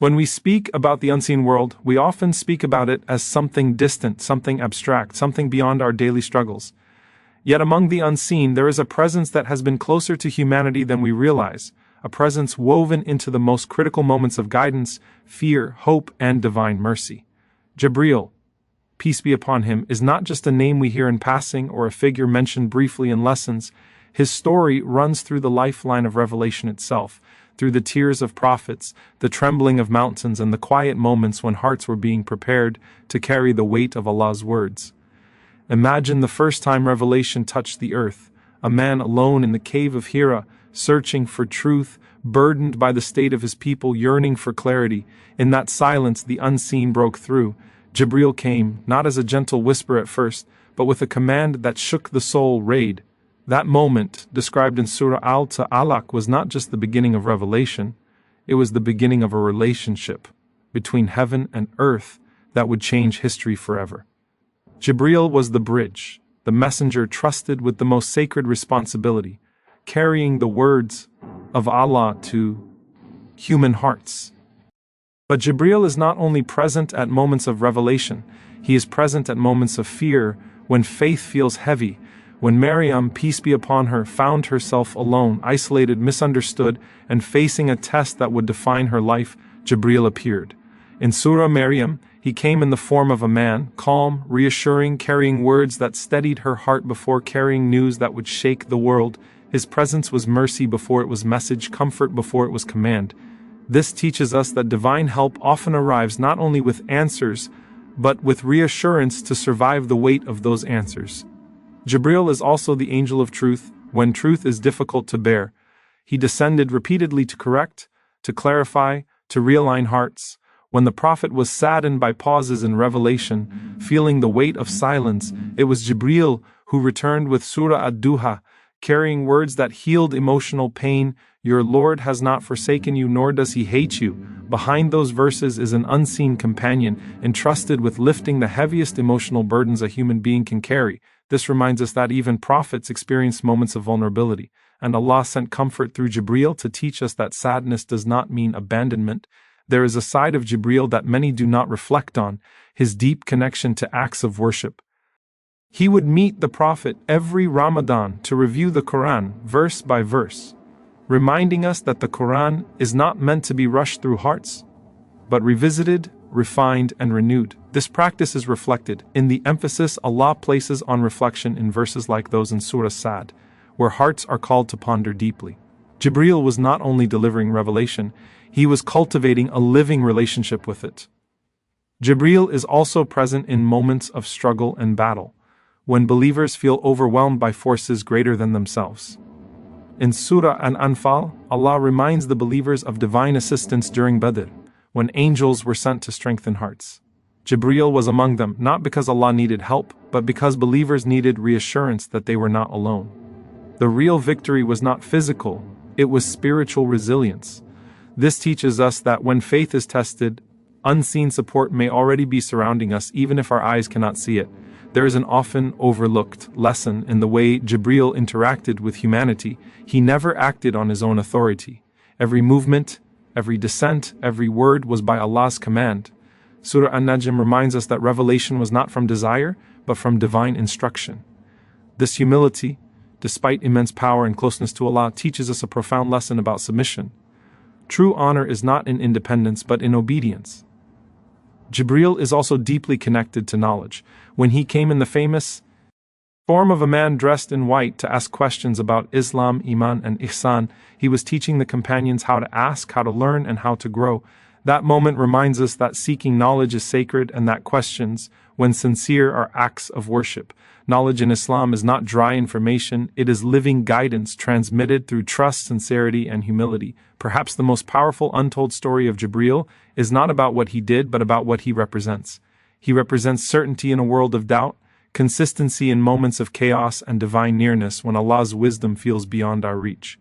When we speak about the unseen world, we often speak about it as something distant, something abstract, something beyond our daily struggles. Yet among the unseen, there is a presence that has been closer to humanity than we realize, a presence woven into the most critical moments of guidance, fear, hope, and divine mercy. Jibreel, peace be upon him, is not just a name we hear in passing or a figure mentioned briefly in lessons. His story runs through the lifeline of revelation itself, through the tears of prophets, the trembling of mountains, and the quiet moments when hearts were being prepared to carry the weight of Allah's words. Imagine the first time revelation touched the earth, a man alone in the cave of Hira, searching for truth, burdened by the state of his people, yearning for clarity. In that silence, the unseen broke through. Jibreel came, not as a gentle whisper at first, but with a command that shook the soul. Raid. That moment, described in Surah Al-Alaq, was not just the beginning of revelation, it was the beginning of a relationship between heaven and earth that would change history forever. Jibreel was the bridge, the messenger trusted with the most sacred responsibility, carrying the words of Allah to human hearts. But Jibreel is not only present at moments of revelation, he is present at moments of fear, when faith feels heavy. When Maryam, peace be upon her, found herself alone, isolated, misunderstood, and facing a test that would define her life, Jibreel appeared. In Surah Maryam, he came in the form of a man, calm, reassuring, carrying words that steadied her heart before carrying news that would shake the world. His presence was mercy before it was message, comfort before it was command. This teaches us that divine help often arrives not only with answers, but with reassurance to survive the weight of those answers. Jibreel is also the angel of truth. When truth is difficult to bear, he descended repeatedly to correct, to clarify, to realign hearts. When the prophet was saddened by pauses in revelation, feeling the weight of silence, it was Jibreel who returned with Surah Ad-Duha, carrying words that healed emotional pain. Your Lord has not forsaken you, nor does he hate you. Behind those verses is an unseen companion, entrusted with lifting the heaviest emotional burdens a human being can carry. This reminds us that even prophets experience moments of vulnerability, and Allah sent comfort through Jibreel to teach us that sadness does not mean abandonment. There is a side of Jibreel that many do not reflect on, his deep connection to acts of worship. He would meet the Prophet every Ramadan to review the Quran verse by verse, reminding us that the Quran is not meant to be rushed through hearts, but revisited, refined, and renewed. This practice is reflected in the emphasis Allah places on reflection in verses like those in Surah Sad, where hearts are called to ponder deeply. Jibreel was not only delivering revelation, he was cultivating a living relationship with it. Jibreel is also present in moments of struggle and battle, when believers feel overwhelmed by forces greater than themselves. In Surah An-Anfal, Allah reminds the believers of divine assistance during Badr, when angels were sent to strengthen hearts. Jibreel was among them, not because Allah needed help, but because believers needed reassurance that they were not alone. The real victory was not physical, it was spiritual resilience. This teaches us that when faith is tested, unseen support may already be surrounding us even if our eyes cannot see it. There is an often overlooked lesson in the way Jibreel interacted with humanity. He never acted on his own authority. Every movement, every descent, every word was by Allah's command. Surah An-Najm reminds us that revelation was not from desire, but from divine instruction. This humility, despite immense power and closeness to Allah, teaches us a profound lesson about submission. True honor is not in independence, but in obedience. Jibreel is also deeply connected to knowledge. When he came in the famous form of a man dressed in white to ask questions about Islam, Iman, and Ihsan, he was teaching the companions how to ask, how to learn, and how to grow. That moment reminds us that seeking knowledge is sacred and that questions, when sincere, are acts of worship. Knowledge in Islam is not dry information, it is living guidance transmitted through trust, sincerity, and humility. Perhaps the most powerful untold story of Jibreel is not about what he did, but about what he represents. He represents certainty in a world of doubt, consistency in moments of chaos, and divine nearness when Allah's wisdom feels beyond our reach.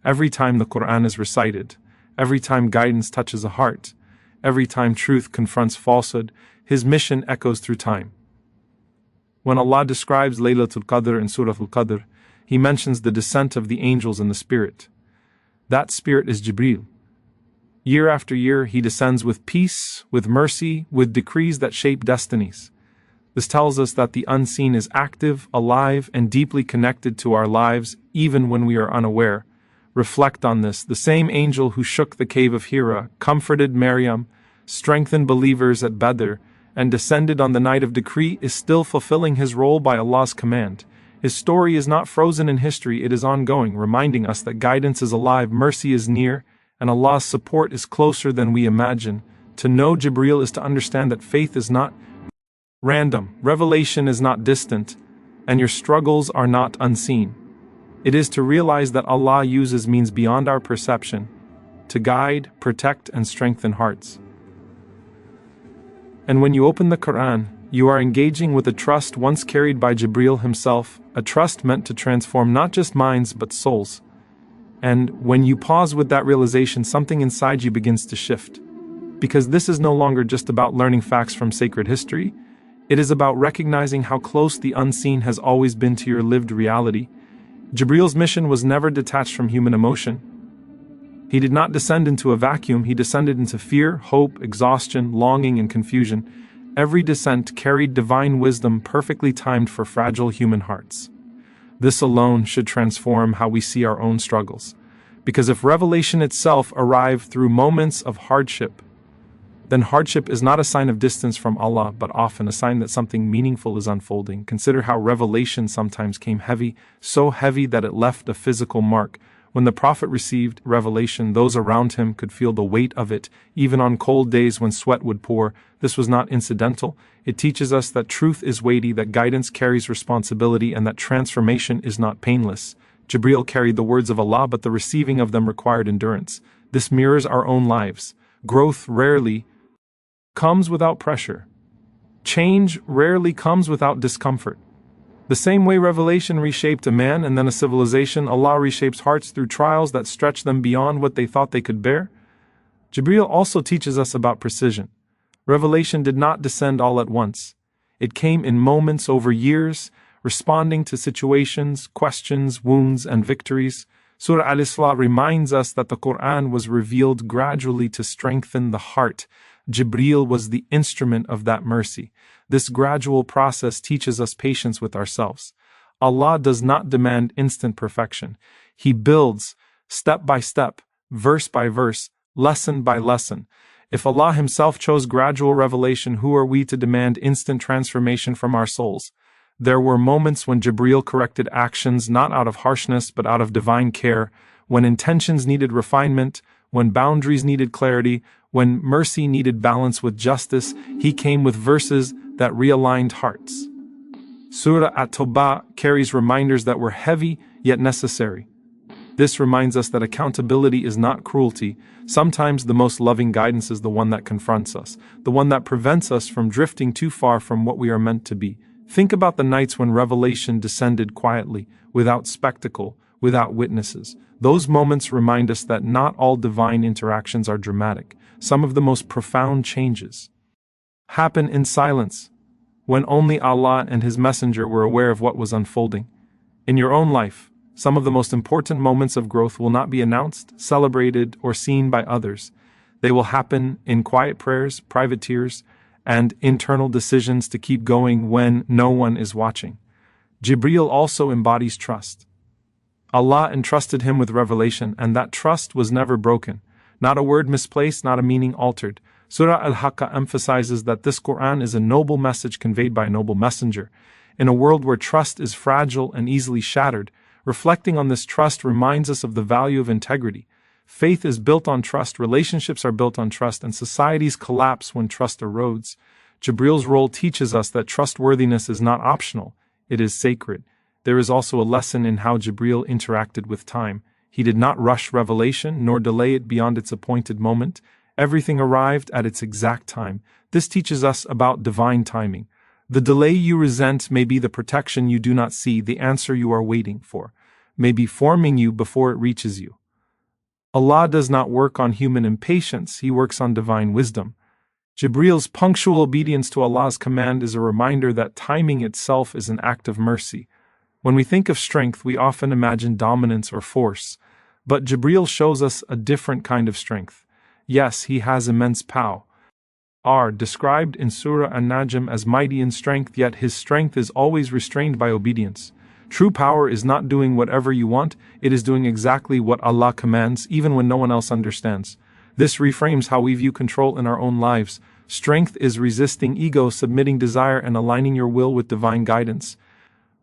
Every time the Quran is recited, every time guidance touches a heart, every time truth confronts falsehood, his mission echoes through time. When Allah describes Laylatul Qadr in Surah Al-Qadr, he mentions the descent of the angels in the spirit. That spirit is Jibreel. Year after year, he descends with peace, with mercy, with decrees that shape destinies. This tells us that the unseen is active, alive, and deeply connected to our lives, even when we are unaware. Reflect on this. The same angel who shook the cave of Hira, comforted Maryam, strengthened believers at Badr, and descended on the night of decree is still fulfilling his role by Allah's command. His story is not frozen in history, it is ongoing, reminding us that guidance is alive, mercy is near, and Allah's support is closer than we imagine. To know Jibreel is to understand that faith is not random, revelation is not distant, and your struggles are not unseen. It is to realize that Allah uses means beyond our perception to guide, protect, and strengthen hearts. And when you open the Quran, you are engaging with a trust once carried by Jibreel himself, a trust meant to transform not just minds but souls. And when you pause with that realization, something inside you begins to shift. Because this is no longer just about learning facts from sacred history, it is about recognizing how close the unseen has always been to your lived reality. Jibreel's mission was never detached from human emotion. He did not descend into a vacuum, he descended into fear, hope, exhaustion, longing, and confusion. Every descent carried divine wisdom perfectly timed for fragile human hearts. This alone should transform how we see our own struggles. Because if revelation itself arrived through moments of hardship, then hardship is not a sign of distance from Allah, but often a sign that something meaningful is unfolding. Consider how revelation sometimes came heavy, so heavy that it left a physical mark. When the Prophet received revelation, those around him could feel the weight of it, even on cold days when sweat would pour. This was not incidental. It teaches us that truth is weighty, that guidance carries responsibility, and that transformation is not painless. Jibreel carried the words of Allah, but the receiving of them required endurance. This mirrors our own lives. Growth rarely comes without pressure. Change rarely comes without discomfort. The same way revelation reshaped a man and then a civilization, Allah reshapes hearts through trials that stretch them beyond what they thought they could bear. Jibreel also teaches us about precision. Revelation did not descend all at once. It came in moments over years, responding to situations, questions, wounds, and victories. Surah Al-Isra reminds us that the Quran was revealed gradually to strengthen the heart. Jibreel was the instrument of that mercy. This gradual process teaches us patience with ourselves. Allah does not demand instant perfection. He builds step by step, verse by verse, lesson by lesson. If Allah Himself chose gradual revelation, who are we to demand instant transformation from our souls? There were moments when Jibreel corrected actions not out of harshness but out of divine care, when intentions needed refinement, when boundaries needed clarity, when mercy needed balance with justice. He came with verses that realigned hearts. Surah At-Tawbah carries reminders that were heavy yet necessary. This reminds us that accountability is not cruelty. Sometimes the most loving guidance is the one that confronts us, the one that prevents us from drifting too far from what we are meant to be. Think about the nights when revelation descended quietly, without spectacle, without witnesses. Those moments remind us that not all divine interactions are dramatic. Some of the most profound changes happen in silence, when only Allah and His Messenger were aware of what was unfolding. In your own life, some of the most important moments of growth will not be announced, celebrated, or seen by others. They will happen in quiet prayers, private tears, and internal decisions to keep going when no one is watching. Jibreel also embodies trust. Allah entrusted him with revelation, and that trust was never broken. Not a word misplaced, not a meaning altered. Surah Al-Haqqa emphasizes that this Quran is a noble message conveyed by a noble messenger. In a world where trust is fragile and easily shattered, reflecting on this trust reminds us of the value of integrity. Faith is built on trust, relationships are built on trust, and societies collapse when trust erodes. Jibreel's role teaches us that trustworthiness is not optional, it is sacred. There is also a lesson in how Jibreel interacted with time. He did not rush revelation, nor delay it beyond its appointed moment. Everything arrived at its exact time. This teaches us about divine timing. The delay you resent may be the protection you do not see, the answer you are waiting for, may be forming you before it reaches you. Allah does not work on human impatience, He works on divine wisdom. Jibreel's punctual obedience to Allah's command is a reminder that timing itself is an act of mercy. When we think of strength, we often imagine dominance or force, but Jibreel shows us a different kind of strength. Yes, he has immense power. Are described in Surah An-Najm as mighty in strength, yet his strength is always restrained by obedience. True power is not doing whatever you want, it is doing exactly what Allah commands, even when no one else understands. This reframes how we view control in our own lives. Strength is resisting ego, submitting desire, and aligning your will with divine guidance.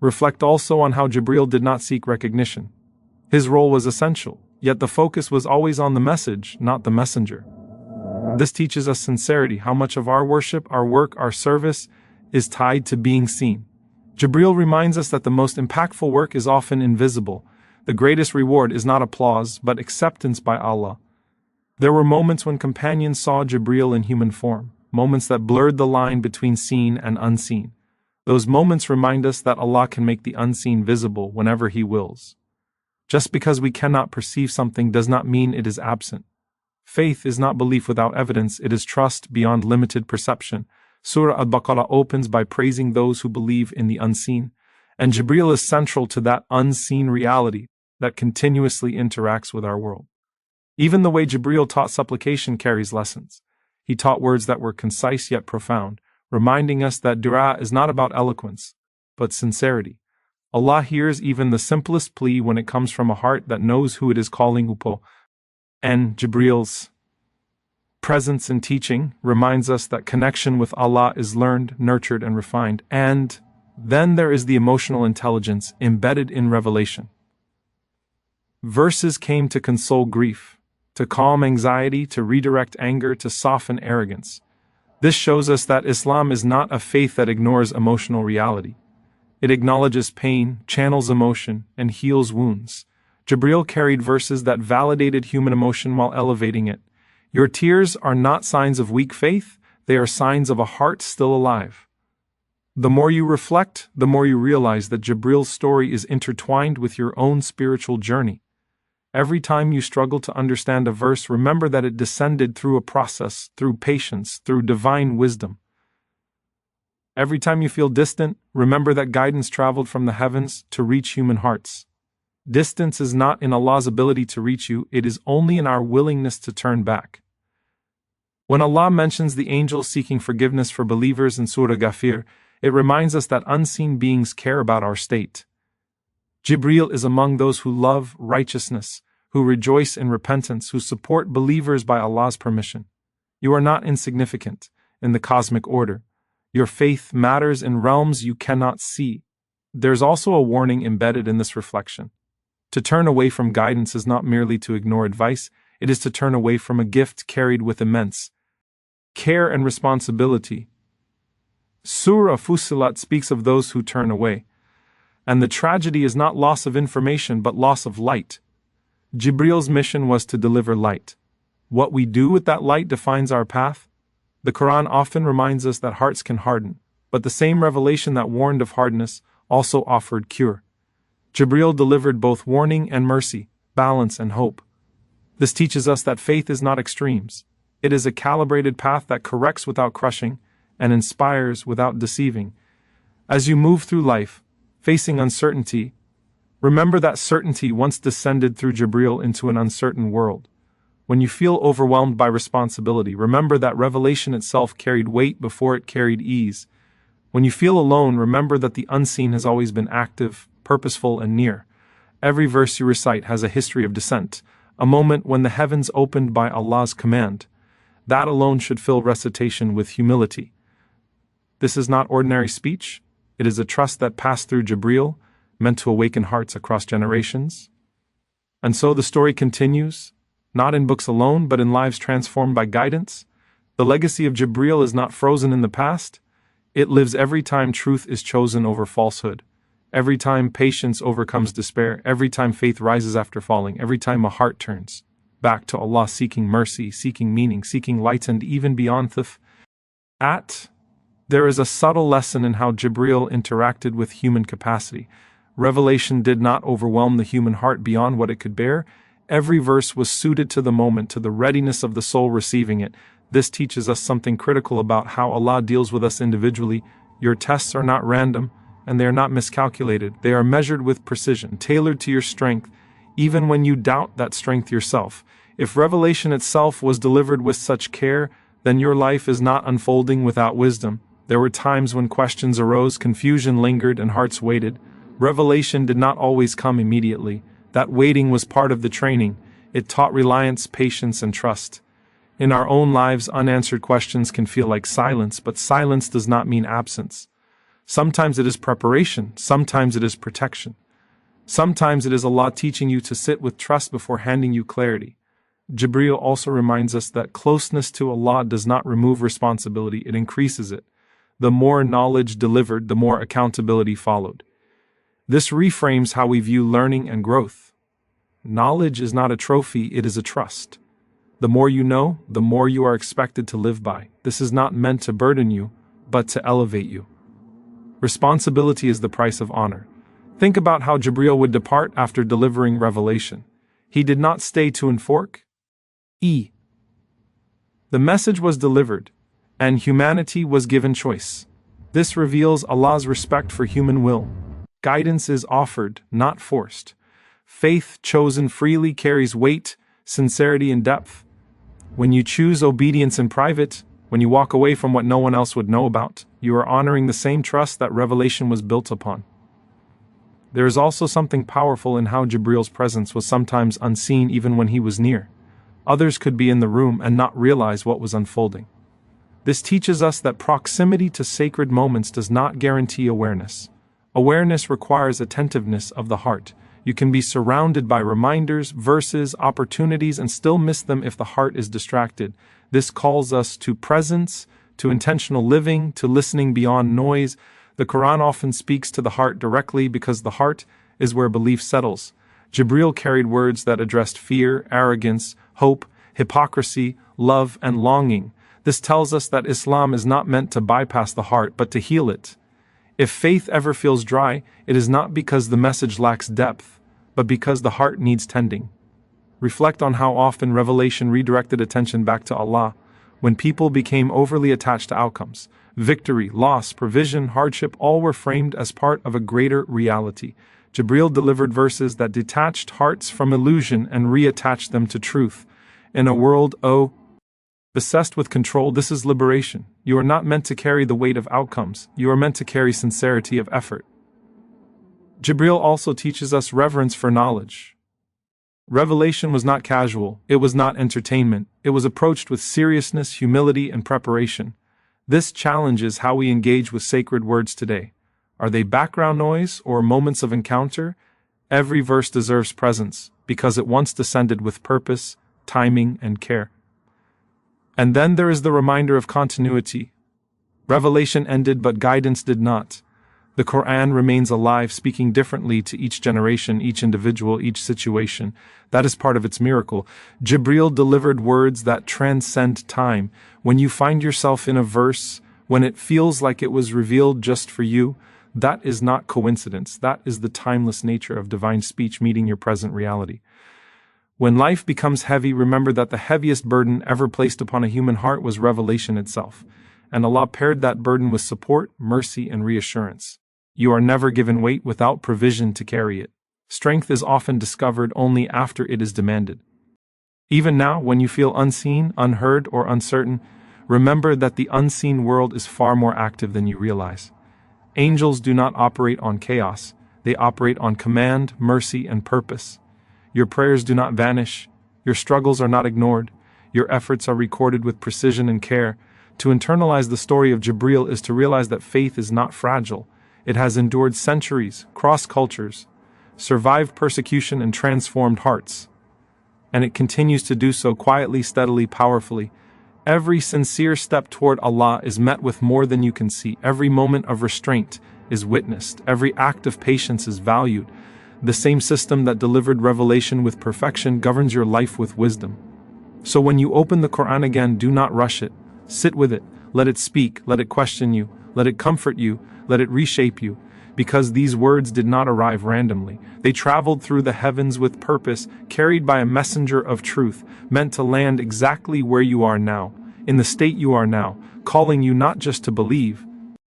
Reflect also on how Jibreel did not seek recognition. His role was essential, yet the focus was always on the message, not the messenger. This teaches us sincerity, how much of our worship, our work, our service is tied to being seen. Jibreel reminds us that the most impactful work is often invisible. The greatest reward is not applause, but acceptance by Allah. There were moments when companions saw Jibreel in human form, moments that blurred the line between seen and unseen. Those moments remind us that Allah can make the unseen visible whenever He wills. Just because we cannot perceive something does not mean it is absent. Faith is not belief without evidence, it is trust beyond limited perception. Surah Al-Baqarah opens by praising those who believe in the unseen, and Jibreel is central to that unseen reality that continuously interacts with our world. Even the way Jibreel taught supplication carries lessons. He taught words that were concise yet profound, reminding us that dua is not about eloquence, but sincerity. Allah hears even the simplest plea when it comes from a heart that knows who it is calling upo. And Jibreel's presence in teaching reminds us that connection with Allah is learned, nurtured, and refined. And then there is the emotional intelligence embedded in revelation. Verses came to console grief, to calm anxiety, to redirect anger, to soften arrogance. This shows us that Islam is not a faith that ignores emotional reality. It acknowledges pain, channels emotion, and heals wounds. Jibreel carried verses that validated human emotion while elevating it. Your tears are not signs of weak faith, they are signs of a heart still alive. The more you reflect, the more you realize that Jibreel's story is intertwined with your own spiritual journey. Every time you struggle to understand a verse, remember that it descended through a process, through patience, through divine wisdom. Every time you feel distant, remember that guidance traveled from the heavens to reach human hearts. Distance is not in Allah's ability to reach you, it is only in our willingness to turn back. When Allah mentions the angels seeking forgiveness for believers in Surah Ghafir, it reminds us that unseen beings care about our state. Jibreel is among those who love righteousness, who rejoice in repentance, who support believers by Allah's permission. You are not insignificant in the cosmic order. Your faith matters in realms you cannot see. There's also a warning embedded in this reflection. To turn away from guidance is not merely to ignore advice, it is to turn away from a gift carried with immense care and responsibility. Surah Fussilat speaks of those who turn away. And the tragedy is not loss of information but loss of light. Jibreel's mission was to deliver light. What we do with that light defines our path. The Quran often reminds us that hearts can harden, but the same revelation that warned of hardness also offered cure. Jibreel delivered both warning and mercy, balance and hope. This teaches us that faith is not extremes. It is a calibrated path that corrects without crushing and inspires without deceiving. As you move through life, facing uncertainty, remember that certainty once descended through Jibreel into an uncertain world. When you feel overwhelmed by responsibility, remember that revelation itself carried weight before it carried ease. When you feel alone, remember that the unseen has always been active, purposeful, and near. Every verse you recite has a history of descent, a moment when the heavens opened by Allah's command. That alone should fill recitation with humility. This is not ordinary speech. It is a trust that passed through Jibreel, meant to awaken hearts across generations. And so the story continues, not in books alone, but in lives transformed by guidance. The legacy of Jibreel is not frozen in the past. It lives every time truth is chosen over falsehood. Every time patience overcomes despair, every time faith rises after falling, every time a heart turns back to Allah seeking mercy, seeking meaning, seeking light, and even beyond there is a subtle lesson in how Jibreel interacted with human capacity. Revelation did not overwhelm the human heart beyond what it could bear. Every verse was suited to the moment, to the readiness of the soul receiving it. This teaches us something critical about how Allah deals with us individually. Your tests are not random, and they are not miscalculated. They are measured with precision, tailored to your strength, even when you doubt that strength yourself. If revelation itself was delivered with such care, then your life is not unfolding without wisdom. There were times when questions arose, confusion lingered, and hearts waited. Revelation did not always come immediately. That waiting was part of the training. It taught reliance, patience, and trust. In our own lives, unanswered questions can feel like silence, but silence does not mean absence. Sometimes it is preparation, sometimes it is protection. Sometimes it is Allah teaching you to sit with trust before handing you clarity. Jibreel also reminds us that closeness to Allah does not remove responsibility, it increases it. The more knowledge delivered, the more accountability followed. This reframes how we view learning and growth. Knowledge is not a trophy, it is a trust. The more you know, the more you are expected to live by. This is not meant to burden you, but to elevate you. Responsibility is the price of honor. Think about how Jibreel would depart after delivering revelation. He did not stay to enforce. The message was delivered, and humanity was given choice. This reveals Allah's respect for human will. Guidance is offered, not forced. Faith chosen freely carries weight, sincerity, and depth. When you choose obedience in private, when you walk away from what no one else would know about, you are honoring the same trust that revelation was built upon. There is also something powerful in how Jibreel's presence was sometimes unseen even when he was near. Others could be in the room and not realize what was unfolding. This teaches us that proximity to sacred moments does not guarantee awareness. Awareness requires attentiveness of the heart. You can be surrounded by reminders, verses, opportunities, and still miss them if the heart is distracted. This calls us to presence, to intentional living, to listening beyond noise. The Quran often speaks to the heart directly because the heart is where belief settles. Jibreel carried words that addressed fear, arrogance, hope, hypocrisy, love, and longing. This tells us that Islam is not meant to bypass the heart, but to heal it. If faith ever feels dry, it is not because the message lacks depth, but because the heart needs tending. Reflect on how often revelation redirected attention back to Allah. When people became overly attached to outcomes, victory, loss, provision, hardship, all were framed as part of a greater reality. Jibreel delivered verses that detached hearts from illusion and reattached them to truth. In a world, obsessed with control, this is liberation. You are not meant to carry the weight of outcomes, you are meant to carry sincerity of effort. Jibreel also teaches us reverence for knowledge. Revelation was not casual, it was not entertainment, it was approached with seriousness, humility, and preparation. This challenges how we engage with sacred words today. Are they background noise or moments of encounter? Every verse deserves presence, because it once descended with purpose, timing, and care. And then there is the reminder of continuity. Revelation ended, but guidance did not. The Quran remains alive, speaking differently to each generation, each individual, each situation. That is part of its miracle. Jibreel delivered words that transcend time. When you find yourself in a verse, when it feels like it was revealed just for you, that is not coincidence. That is the timeless nature of divine speech meeting your present reality. When life becomes heavy, remember that the heaviest burden ever placed upon a human heart was revelation itself. And Allah paired that burden with support, mercy, and reassurance. You are never given weight without provision to carry it. Strength is often discovered only after it is demanded. Even now, when you feel unseen, unheard, or uncertain, remember that the unseen world is far more active than you realize. Angels do not operate on chaos, they operate on command, mercy, and purpose. Your prayers do not vanish, your struggles are not ignored, your efforts are recorded with precision and care. To internalize the story of Jibreel is to realize that faith is not fragile. It has endured centuries, crossed cultures, survived persecution, and transformed hearts. And it continues to do so quietly, steadily, powerfully. Every sincere step toward Allah is met with more than you can see. Every moment of restraint is witnessed. Every act of patience is valued. The same system that delivered revelation with perfection governs your life with wisdom. So when you open the Quran again, do not rush it. Sit with it. Let it speak. Let it question you. Let it comfort you. Let it reshape you. Because these words did not arrive randomly. They traveled through the heavens with purpose, carried by a messenger of truth, meant to land exactly where you are now, in the state you are now, calling you not just to believe,